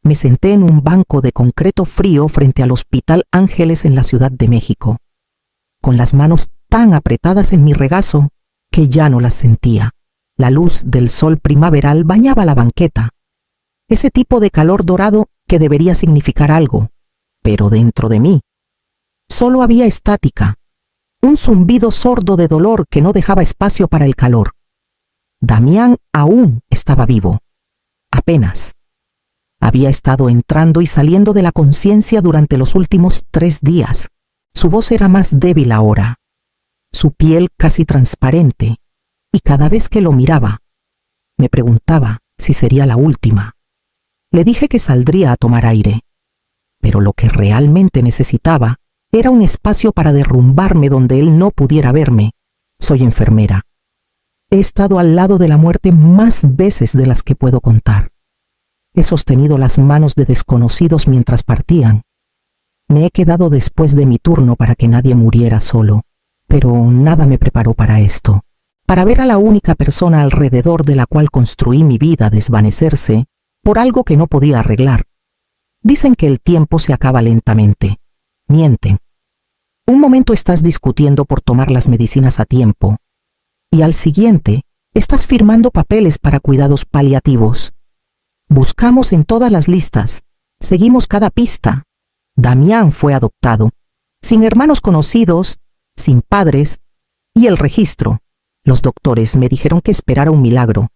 Me senté en un banco de concreto frío frente al Hospital Ángeles en la Ciudad de México, con las manos tan apretadas en mi regazo que ya no las sentía. La luz del sol primaveral bañaba la banqueta, ese tipo de calor dorado que debería significar algo, pero dentro de mí solo había estática, un zumbido sordo de dolor que no dejaba espacio para el calor. Damián aún estaba vivo, apenas. Había estado entrando y saliendo de la conciencia durante los últimos 3 días. Su voz era más débil ahora, su piel casi transparente, y cada vez que lo miraba, me preguntaba si sería la última. Le dije que saldría a tomar aire, pero lo que realmente necesitaba era un espacio para derrumbarme donde él no pudiera verme. Soy enfermera. He estado al lado de la muerte más veces de las que puedo contar. He sostenido las manos de desconocidos mientras partían. Me he quedado después de mi turno para que nadie muriera solo, pero nada me preparó para esto. Para ver a la única persona alrededor de la cual construí mi vida desvanecerse por algo que no podía arreglar. Dicen que el tiempo se acaba lentamente. Mienten. Un momento estás discutiendo por tomar las medicinas a tiempo, y al siguiente estás firmando papeles para cuidados paliativos. Buscamos en todas las listas, seguimos cada pista. Damián fue adoptado, sin hermanos conocidos, sin padres, y el registro. Los doctores me dijeron que esperara un milagro,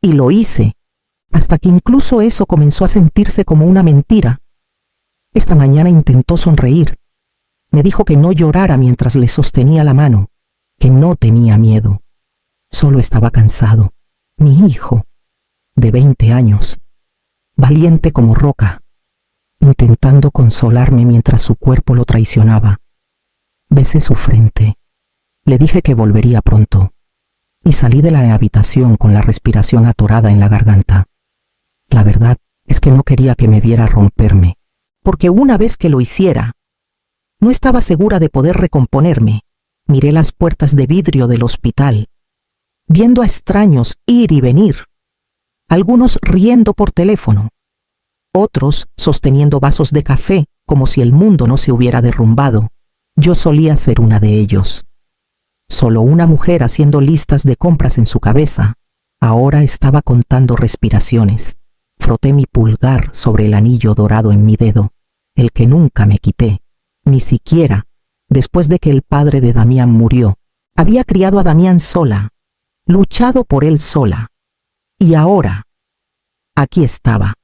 y lo hice, hasta que incluso eso comenzó a sentirse como una mentira. Esta mañana intentó sonreír. Me dijo que no llorara mientras le sostenía la mano, que no tenía miedo. Solo estaba cansado. Mi hijo, de 20 años, valiente como roca, intentando consolarme mientras su cuerpo lo traicionaba. Besé su frente. Le dije que volvería pronto, y salí de la habitación con la respiración atorada en la garganta. La verdad es que no quería que me viera romperme, porque una vez que lo hiciera, no estaba segura de poder recomponerme. Miré las puertas de vidrio del hospital, viendo a extraños ir y venir, algunos riendo por teléfono, otros sosteniendo vasos de café como si el mundo no se hubiera derrumbado. Yo solía ser una de ellos. Solo una mujer haciendo listas de compras en su cabeza. Ahora estaba contando respiraciones. Froté mi pulgar sobre el anillo dorado en mi dedo, el que nunca me quité, ni siquiera después de que el padre de Damián murió. Había criado a Damián sola, luchado por él sola. Y ahora, aquí estaba,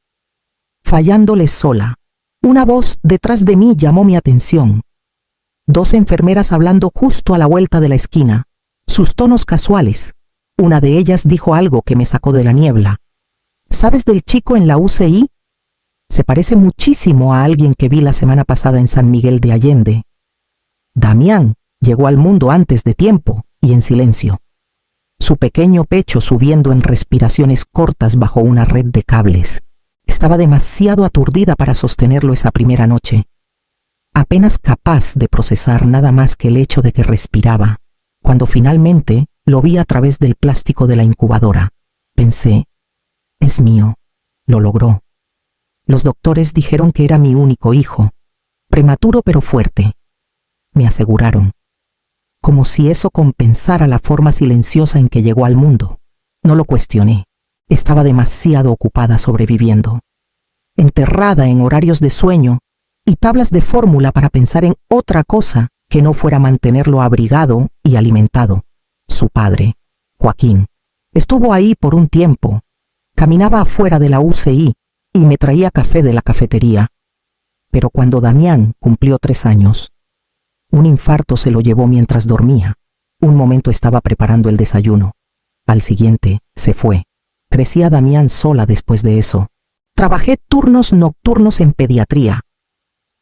fallándole sola. Una voz detrás de mí llamó mi atención. 2 enfermeras hablando justo a la vuelta de la esquina, sus tonos casuales. Una de ellas dijo algo que me sacó de la niebla. ¿Sabes del chico en la UCI? Se parece muchísimo a alguien que vi la semana pasada en San Miguel de Allende. Damián llegó al mundo antes de tiempo y en silencio, su pequeño pecho subiendo en respiraciones cortas bajo una red de cables. Estaba demasiado aturdida para sostenerlo esa primera noche, apenas capaz de procesar nada más que el hecho de que respiraba. Cuando finalmente lo vi a través del plástico de la incubadora, pensé, es mío, lo logró. Los doctores dijeron que era mi único hijo, prematuro pero fuerte. Me aseguraron, como si eso compensara la forma silenciosa en que llegó al mundo. No lo cuestioné, estaba demasiado ocupada sobreviviendo, enterrada en horarios de sueño y tablas de fórmula para pensar en otra cosa que no fuera mantenerlo abrigado y alimentado. Su padre, Joaquín, estuvo ahí por un tiempo, caminaba afuera de la UCI y me traía café de la cafetería. Pero cuando Damián cumplió 3 años, un infarto se lo llevó mientras dormía. Un momento estaba preparando el desayuno. Al siguiente, se fue. Crecí a Damián sola después de eso. Trabajé turnos nocturnos en pediatría,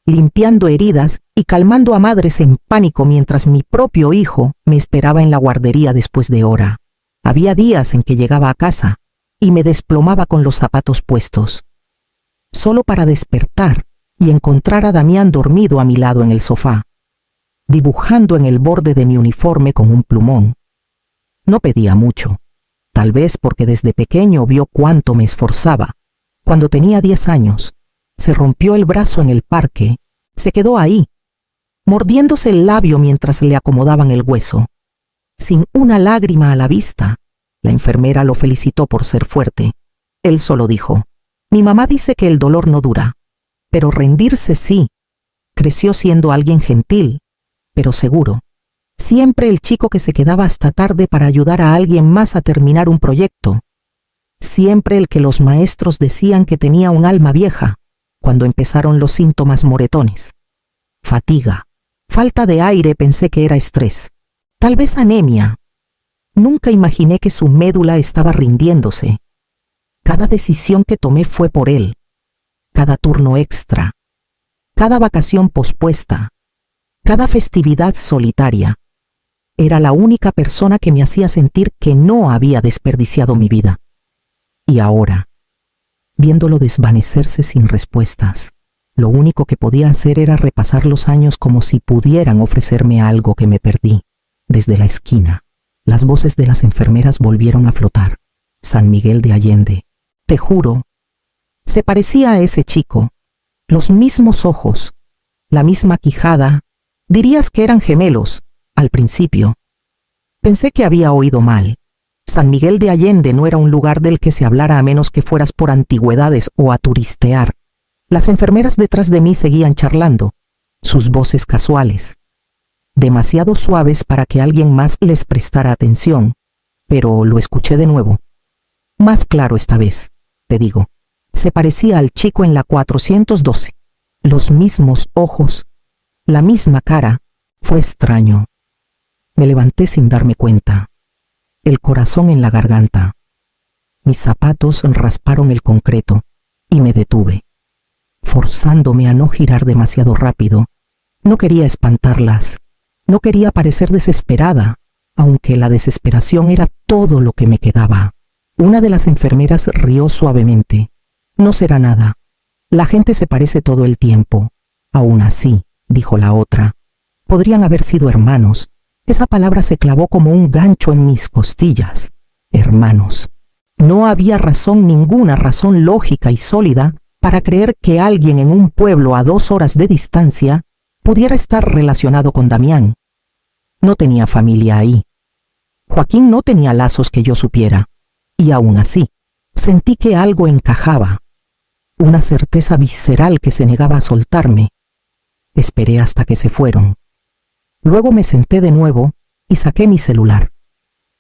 limpiando heridas y calmando a madres en pánico mientras mi propio hijo me esperaba en la guardería después de hora. Había días en que llegaba a casa y me desplomaba con los zapatos puestos, solo para despertar y encontrar a Damián dormido a mi lado en el sofá, dibujando en el borde de mi uniforme con un plumón. No pedía mucho, tal vez porque desde pequeño vio cuánto me esforzaba, Cuando tenía 10 años, se rompió el brazo en el parque, se quedó ahí, mordiéndose el labio mientras le acomodaban el hueso. Sin una lágrima a la vista, la enfermera lo felicitó por ser fuerte. Él solo dijo: mi mamá dice que el dolor no dura, pero rendirse sí. Creció siendo alguien gentil, pero seguro. Siempre el chico que se quedaba hasta tarde para ayudar a alguien más a terminar un proyecto. Siempre el que los maestros decían que tenía un alma vieja, cuando empezaron los síntomas moretones. Fatiga, falta de aire, pensé que era estrés. Tal vez anemia. Nunca imaginé que su médula estaba rindiéndose. Cada decisión que tomé fue por él. Cada turno extra. Cada vacación pospuesta. Cada festividad solitaria. Era la única persona que me hacía sentir que no había desperdiciado mi vida. Y ahora, viéndolo desvanecerse sin respuestas, lo único que podía hacer era repasar los años como si pudieran ofrecerme algo que me perdí. Desde la esquina, las voces de las enfermeras volvieron a flotar. San Miguel de Allende. Te juro, se parecía a ese chico. Los mismos ojos, la misma quijada. Dirías que eran gemelos, al principio. Pensé que había oído mal. San Miguel de Allende no era un lugar del que se hablara a menos que fueras por antigüedades o a turistear. Las enfermeras detrás de mí seguían charlando, sus voces casuales, demasiado suaves para que alguien más les prestara atención, pero lo escuché de nuevo. Más claro esta vez, te digo. Se parecía al chico en la 412. Los mismos ojos, la misma cara. Fue extraño. Me levanté sin darme cuenta. El corazón en la garganta. Mis zapatos rasparon el concreto y me detuve, forzándome a no girar demasiado rápido. No quería espantarlas. No quería parecer desesperada, aunque la desesperación era todo lo que me quedaba. Una de las enfermeras rió suavemente. No será nada. La gente se parece todo el tiempo. Aún así, dijo la otra, podrían haber sido hermanos. Esa palabra se clavó como un gancho en mis costillas. Hermanos. No había ninguna razón lógica y sólida para creer que alguien en un pueblo a 2 horas de distancia pudiera estar relacionado con Damián. No tenía familia ahí. Joaquín no tenía lazos que yo supiera. Y aún así, sentí que algo encajaba. Una certeza visceral que se negaba a soltarme. Esperé hasta que se fueron. Luego me senté de nuevo y saqué mi celular.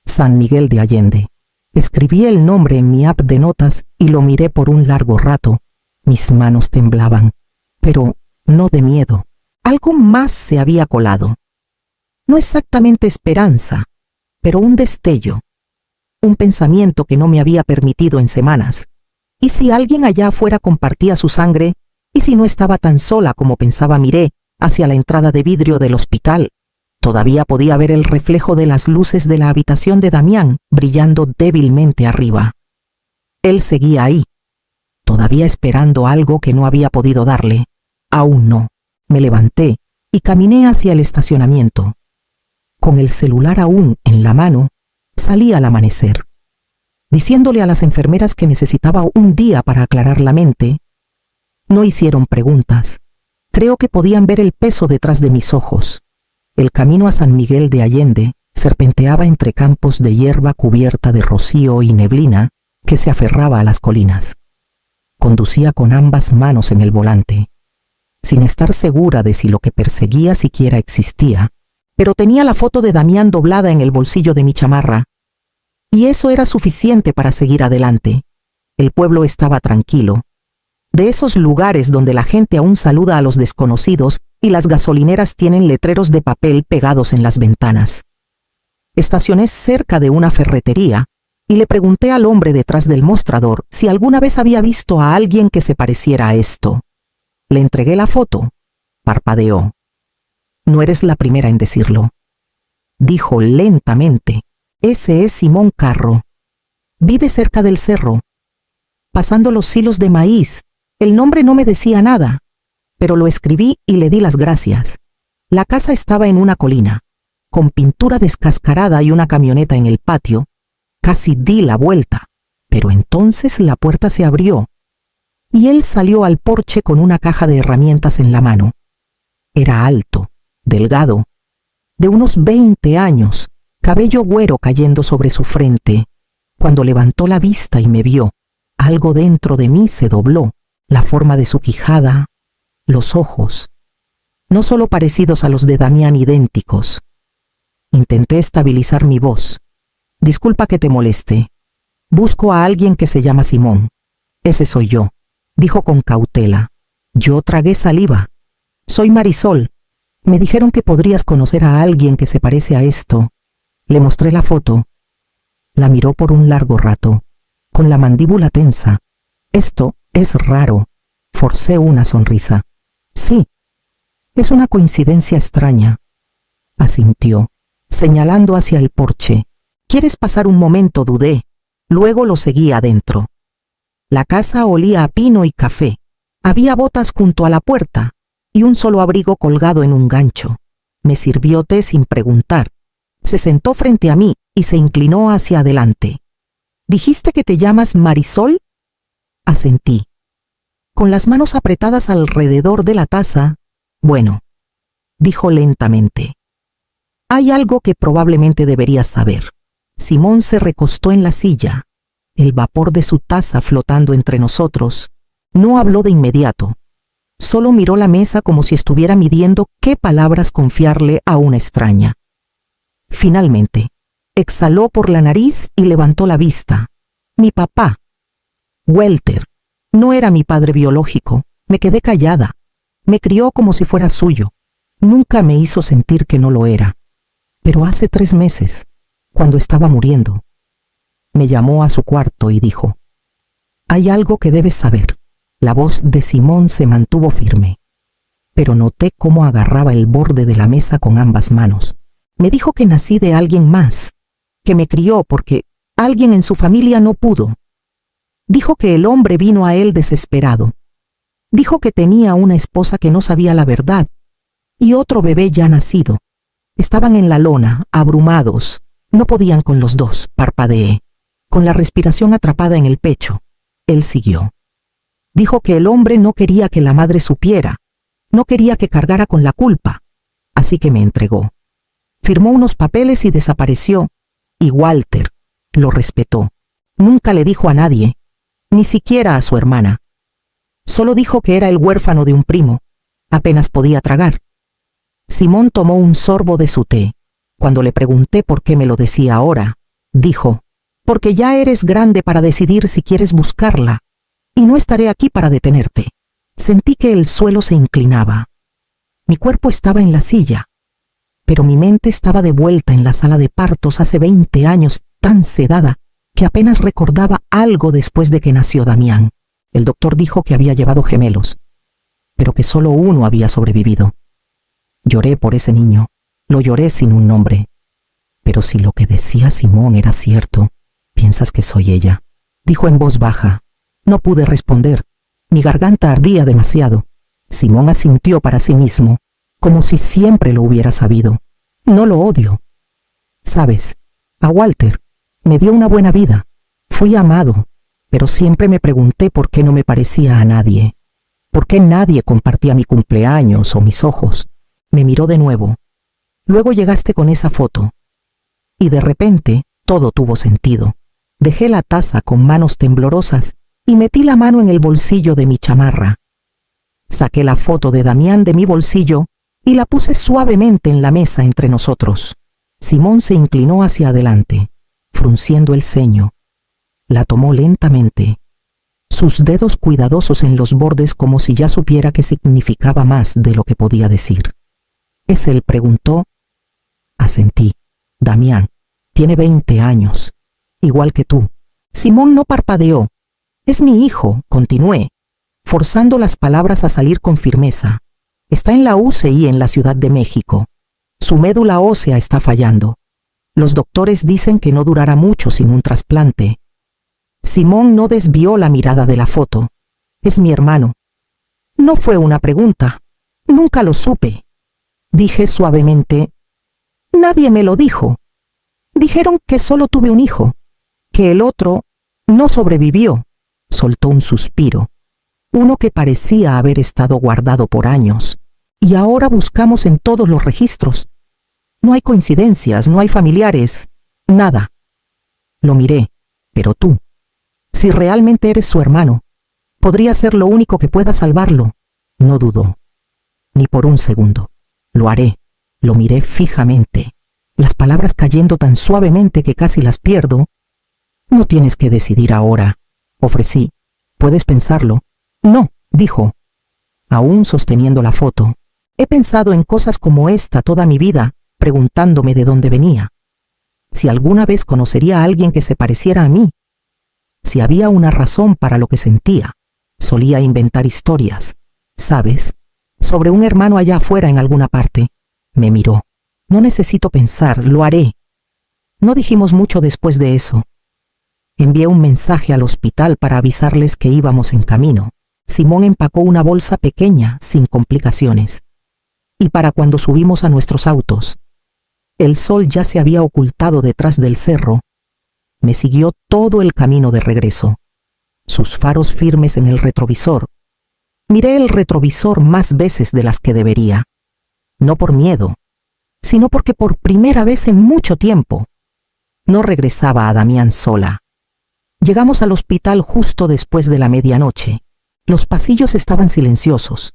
San Miguel de Allende. Escribí el nombre en mi app de notas y lo miré por un largo rato. Mis manos temblaban, pero no de miedo. Algo más se había colado. No exactamente esperanza, pero un destello. Un pensamiento que no me había permitido en semanas. ¿Y si alguien allá afuera compartía su sangre? ¿Y si no estaba tan sola como pensaba? Miré hacia la entrada de vidrio del hospital. Todavía podía ver el reflejo de las luces de la habitación de Damián brillando débilmente arriba. Él seguía ahí, todavía esperando algo que no había podido darle. Aún no. Me levanté y caminé hacia el estacionamiento. Con el celular aún en la mano, salí al amanecer. Diciéndole a las enfermeras que necesitaba un día para aclarar la mente. No hicieron preguntas. Creo que podían ver el peso detrás de mis ojos. El camino a San Miguel de Allende serpenteaba entre campos de hierba cubierta de rocío y neblina que se aferraba a las colinas. Conducía con ambas manos en el volante, sin estar segura de si lo que perseguía siquiera existía, pero tenía la foto de Damián doblada en el bolsillo de mi chamarra. Y eso era suficiente para seguir adelante. El pueblo estaba tranquilo. De esos lugares donde la gente aún saluda a los desconocidos y las gasolineras tienen letreros de papel pegados en las ventanas. Estacioné cerca de una ferretería y le pregunté al hombre detrás del mostrador si alguna vez había visto a alguien que se pareciera a esto. Le entregué la foto. Parpadeó. No eres la primera en decirlo. Dijo lentamente. Ese es Simón Carro. Vive cerca del cerro, pasando los silos de maíz. El nombre no me decía nada, pero lo escribí y le di las gracias. La casa estaba en una colina, con pintura descascarada y una camioneta en el patio. Casi di la vuelta, pero entonces la puerta se abrió y él salió al porche con una caja de herramientas en la mano. Era alto, delgado, de unos 20 años, cabello güero cayendo sobre su frente. Cuando levantó la vista y me vio, algo dentro de mí se dobló, la forma de su quijada, los ojos, no solo parecidos a los de Damián, idénticos. Intenté estabilizar mi voz. Disculpa que te moleste. Busco a alguien que se llama Simón. Ese soy yo, dijo con cautela. Yo tragué saliva. Soy Marisol. Me dijeron que podrías conocer a alguien que se parece a esto. Le mostré la foto. La miró por un largo rato, con la mandíbula tensa. Esto es raro. Forcé una sonrisa. Sí, es una coincidencia extraña. Asintió, señalando hacia el porche. ¿Quieres pasar un momento? Dudé. Luego lo seguí adentro. La casa olía a pino y café. Había botas junto a la puerta y un solo abrigo colgado en un gancho. Me sirvió té sin preguntar. Se sentó frente a mí y se inclinó hacia adelante. ¿Dijiste que te llamas Marisol? Asentí. Con las manos apretadas alrededor de la taza, bueno, dijo lentamente. Hay algo que probablemente deberías saber. Simón se recostó en la silla, el vapor de su taza flotando entre nosotros. No habló de inmediato. Solo miró la mesa como si estuviera midiendo qué palabras confiarle a una extraña. Finalmente, exhaló por la nariz y levantó la vista. Mi papá, Walter, no era mi padre biológico. Me quedé callada. Me crió como si fuera suyo. Nunca me hizo sentir que no lo era. Pero hace 3 meses, cuando estaba muriendo, me llamó a su cuarto y dijo, «Hay algo que debes saber». La voz de Simón se mantuvo firme, pero noté cómo agarraba el borde de la mesa con ambas manos. Me dijo que nací de alguien más, que me crió porque alguien en su familia no pudo. Dijo que el hombre vino a él desesperado. Dijo que tenía una esposa que no sabía la verdad y otro bebé ya nacido. Estaban en la lona, abrumados. No podían con los dos, parpadeé, con la respiración atrapada en el pecho. Él siguió. Dijo que el hombre no quería que la madre supiera, no quería que cargara con la culpa, así que me entregó. Firmó unos papeles y desapareció, y Walter lo respetó. Nunca le dijo a nadie, ni siquiera a su hermana. Solo dijo que era el huérfano de un primo. Apenas podía tragar. Simón tomó un sorbo de su té. Cuando le pregunté por qué me lo decía ahora, dijo, «Porque ya eres grande para decidir si quieres buscarla, y no estaré aquí para detenerte». Sentí que el suelo se inclinaba. Mi cuerpo estaba en la silla, pero mi mente estaba de vuelta en la sala de partos hace 20 años, tan sedada que apenas recordaba algo después de que nació Damián. El doctor dijo que había llevado gemelos, pero que solo uno había sobrevivido. Lloré por ese niño, lo lloré sin un nombre. Pero si lo que decía Simón era cierto, ¿piensas que soy ella?, dijo en voz baja. No pude responder. Mi garganta ardía demasiado. Simón asintió para sí mismo, como si siempre lo hubiera sabido. No lo odio. Sabes, a Walter me dio una buena vida. Fui amado, pero siempre me pregunté por qué no me parecía a nadie. ¿Por qué nadie compartía mi cumpleaños o mis ojos? Me miró de nuevo. Luego llegaste con esa foto. Y de repente todo tuvo sentido. Dejé la taza con manos temblorosas y metí la mano en el bolsillo de mi chamarra. Saqué la foto de Damián de mi bolsillo y la puse suavemente en la mesa entre nosotros. Simón se inclinó hacia adelante, frunciendo el ceño. La tomó lentamente, sus dedos cuidadosos en los bordes como si ya supiera qué significaba más de lo que podía decir. ¿Es él?, preguntó. Asentí. Damián tiene 20 años, igual que tú. Simón no parpadeó. Es mi hijo, continué, forzando las palabras a salir con firmeza. Está en la UCI en la Ciudad de México. Su médula ósea está fallando. Los doctores dicen que no durará mucho sin un trasplante. Simón no desvió la mirada de la foto. Es mi hermano. No fue una pregunta. Nunca lo supe. Dije suavemente. Nadie me lo dijo. Dijeron que solo tuve un hijo, que el otro no sobrevivió. Soltó un suspiro. uno que parecía haber estado guardado por años, y ahora buscamos en todos los registros. No hay coincidencias, no hay familiares, nada. Lo miré, pero tú, si realmente eres su hermano, podría ser lo único que pueda salvarlo. No dudó, ni por un segundo. Lo haré. Lo miré fijamente, las palabras cayendo tan suavemente que casi las pierdo. No tienes que decidir ahora, ofrecí. ¿Puedes pensarlo? No, dijo, aún sosteniendo la foto. He pensado en cosas como esta toda mi vida, preguntándome de dónde venía. Si alguna vez conocería a alguien que se pareciera a mí. Si había una razón para lo que sentía. Solía inventar historias, ¿sabes? Sobre un hermano allá afuera en alguna parte. Me miró. No necesito pensar, lo haré. No dijimos mucho después de eso. Envié un mensaje al hospital para avisarles que íbamos en camino. Simón empacó una bolsa pequeña, sin complicaciones. Y para cuando subimos a nuestros autos, el sol ya se había ocultado detrás del cerro. Me siguió todo el camino de regreso. Sus faros firmes en el retrovisor. Miré el retrovisor más veces de las que debería. No por miedo, sino porque por primera vez en mucho tiempo no regresaba a Damián sola. Llegamos al hospital justo después de la medianoche. Los pasillos estaban silenciosos,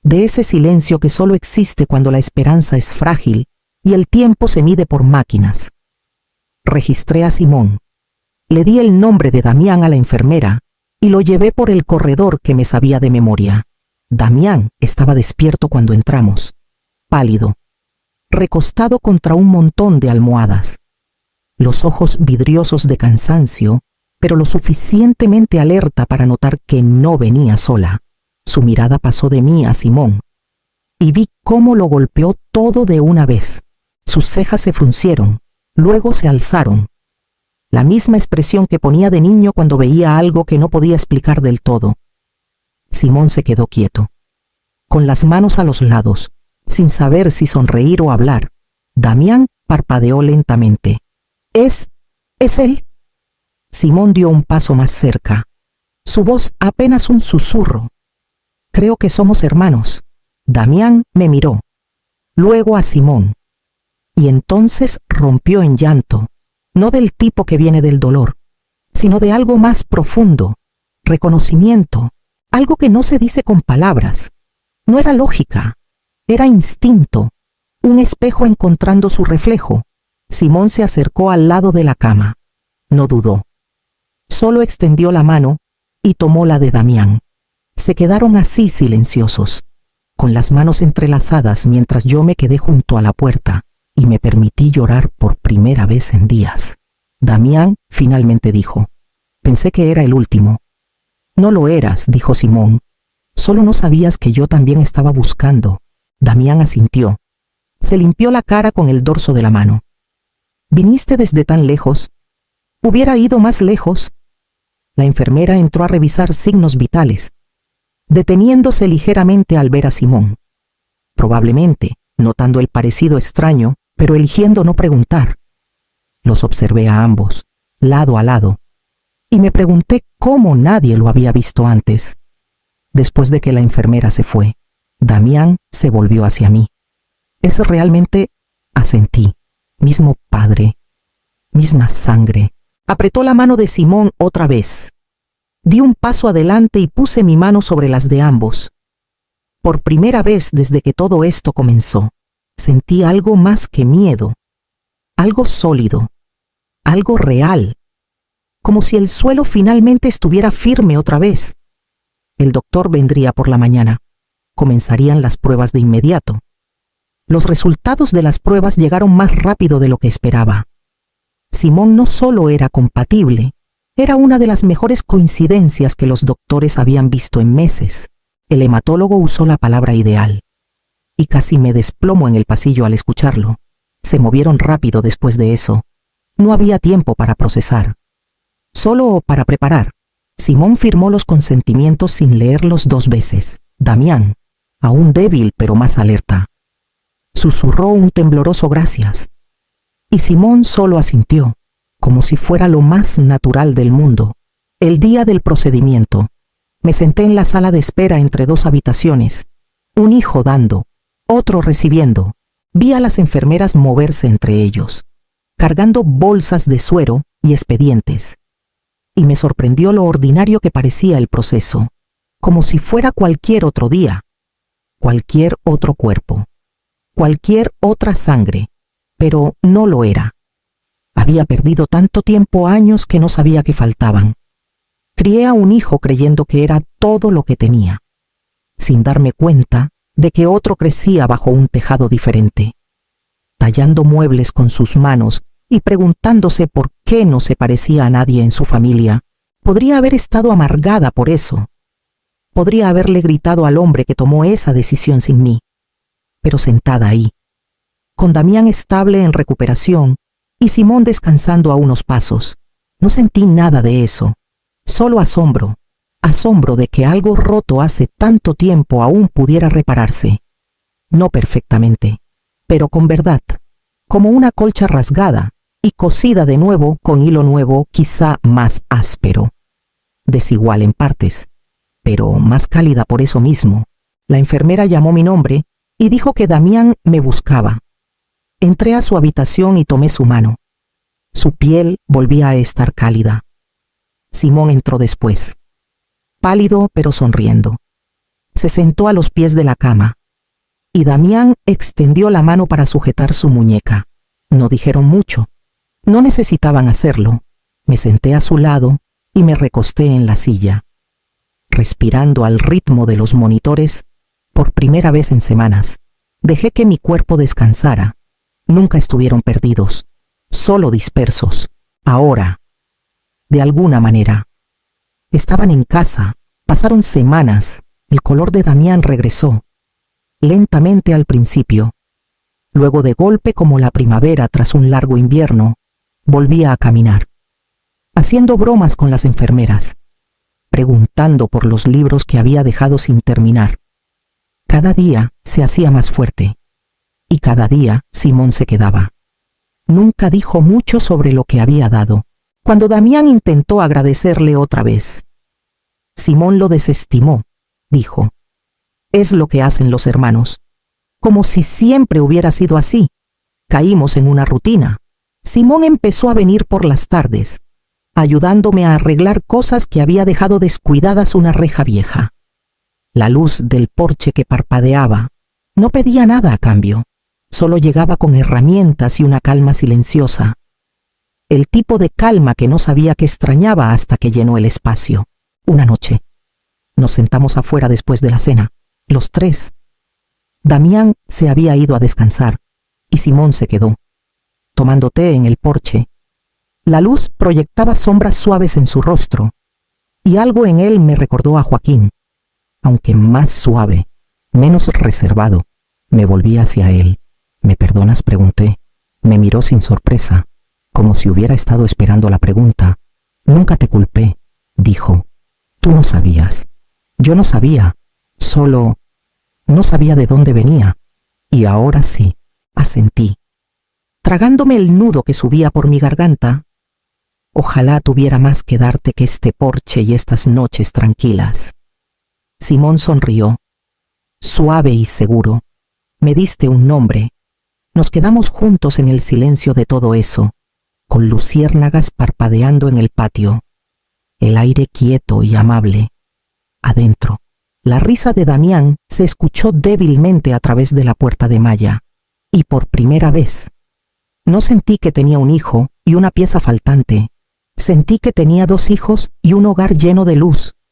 de ese silencio que solo existe cuando la esperanza es frágil y el tiempo se mide por máquinas. Registré a Simón. Le di el nombre de Damián a la enfermera y lo llevé por el corredor que me sabía de memoria. Damián estaba despierto cuando entramos, pálido, recostado contra un montón de almohadas, los ojos vidriosos de cansancio, pero lo suficientemente alerta para notar que no venía sola. Su mirada pasó de mí a Simón, y vi cómo lo golpeó todo de una vez. Sus cejas se fruncieron, luego se alzaron. La misma expresión que ponía de niño cuando veía algo que no podía explicar del todo. Simón se quedó quieto, con las manos a los lados, sin saber si sonreír o hablar. Damián parpadeó lentamente. ¿Es él? Simón dio un paso más cerca, su voz apenas un susurro. Creo que somos hermanos. Damián me miró, luego a Simón, y entonces rompió en llanto, no del tipo que viene del dolor, sino de algo más profundo, reconocimiento, algo que no se dice con palabras. No era lógica, era instinto, un espejo encontrando su reflejo. Simón se acercó al lado de la cama. No dudó. Solo extendió la mano y tomó la de Damián. Se quedaron así silenciosos, con las manos entrelazadas mientras yo me quedé junto a la puerta y me permití llorar por primera vez en días. Damián finalmente dijo, pensé que era el último. No lo eras, dijo Simón. Solo no sabías que yo también estaba buscando. Damián asintió. Se limpió la cara con el dorso de la mano. ¿Viniste desde tan lejos? ¿Hubiera ido más lejos? La enfermera entró a revisar signos vitales, deteniéndose ligeramente al ver a Simón. Probablemente, notando el parecido extraño, pero eligiendo no preguntar. Los observé a ambos, lado a lado, y me pregunté cómo nadie lo había visto antes. Después de que la enfermera se fue, Damián se volvió hacia mí. Es realmente, asentí, mismo padre, misma sangre. Apretó la mano de Simón otra vez. Di un paso adelante y puse mi mano sobre las de ambos. Por primera vez desde que todo esto comenzó, sentí algo más que miedo, algo sólido, algo real, como si el suelo finalmente estuviera firme otra vez. El doctor vendría por la mañana. Comenzarían las pruebas de inmediato. Los resultados de las pruebas llegaron más rápido de lo que esperaba. Simón no solo era compatible, era una de las mejores coincidencias que los doctores habían visto en meses. El hematólogo usó la palabra ideal. Y casi me desplomo en el pasillo al escucharlo. Se movieron rápido después de eso. No había tiempo para procesar, solo para preparar. Simón firmó los consentimientos sin leerlos 2 veces. Damián, aún débil pero más alerta, susurró un tembloroso gracias. Y Simón solo asintió, como si fuera lo más natural del mundo. El día del procedimiento, Me senté en la sala de espera entre dos habitaciones. Un hijo dando, otro recibiendo. Vi a las enfermeras moverse entre ellos, cargando bolsas de suero y expedientes. Y me sorprendió lo ordinario que parecía el proceso, como si fuera cualquier otro día, cualquier otro cuerpo, cualquier otra sangre, pero no lo era. Había perdido tanto tiempo, años, que no sabía que faltaban. Crié a un hijo creyendo que era todo lo que tenía, sin darme cuenta de que otro crecía bajo un tejado diferente, tallando muebles con sus manos y preguntándose por qué no se parecía a nadie en su familia. Podría haber estado amargada por eso. Podría haberle gritado al hombre que tomó esa decisión sin mí. Pero sentada ahí, con Damián estable en recuperación y Simón descansando a unos pasos, no sentí nada de eso. Solo asombro, asombro de que algo roto hace tanto tiempo aún pudiera repararse. No perfectamente, pero con verdad, como una colcha rasgada y cosida de nuevo con hilo nuevo, quizá más áspero, desigual en partes, pero más cálida por eso mismo. La enfermera llamó mi nombre y dijo que Damián me buscaba. Entré a su habitación y tomé su mano. Su piel volvía a estar cálida. Simón entró después, pálido pero sonriendo. Se sentó a los pies de la cama, y Damián extendió la mano para sujetar su muñeca. No dijeron mucho, no necesitaban hacerlo. Me senté a su lado y me recosté en la silla, respirando al ritmo de los monitores por primera vez en semanas. Dejé que mi cuerpo descansara. Nunca estuvieron perdidos, solo dispersos. Ahora, de alguna manera, estaban en casa. Pasaron semanas. El color de Damián regresó, lentamente al principio. Luego, de golpe, como la primavera tras un largo invierno, volvía a caminar, haciendo bromas con las enfermeras, preguntando por los libros que había dejado sin terminar. Cada día se hacía más fuerte, y cada día Simón se quedaba. Nunca dijo mucho sobre lo que había dado. Cuando Damián intentó agradecerle otra vez, Simón lo desestimó. Dijo: «Es lo que hacen los hermanos», como si siempre hubiera sido así. Caímos en una rutina. Simón empezó a venir por las tardes, ayudándome a arreglar cosas que había dejado descuidadas. Una reja vieja, la luz del porche que parpadeaba. No pedía nada a cambio, solo llegaba con herramientas y una calma silenciosa. El tipo de calma que no sabía que extrañaba hasta que llenó el espacio. Una noche, nos sentamos afuera después de la cena, los tres. Damián se había ido a descansar, y Simón se quedó, tomando té en el porche. La luz proyectaba sombras suaves en su rostro, y algo en él me recordó a Joaquín, aunque más suave, menos reservado. Me volví hacia él. «¿Me perdonas?», pregunté. Me miró sin sorpresa, como si hubiera estado esperando la pregunta. «Nunca te culpé», dijo. «Tú no sabías». Yo no sabía, solo no sabía de dónde venía. Y ahora sí, asentí, tragándome el nudo que subía por mi garganta. «Ojalá tuviera más que darte que este porche y estas noches tranquilas». Simón sonrió, suave y seguro. «Me diste un nombre». Nos quedamos juntos en el silencio de todo eso, con luciérnagas parpadeando en el patio, el aire quieto y amable. Adentro, la risa de Damián se escuchó débilmente a través de la puerta de malla, y por primera vez no sentí que tenía un hijo y una pieza faltante. Sentí que tenía dos hijos y un hogar lleno de luz.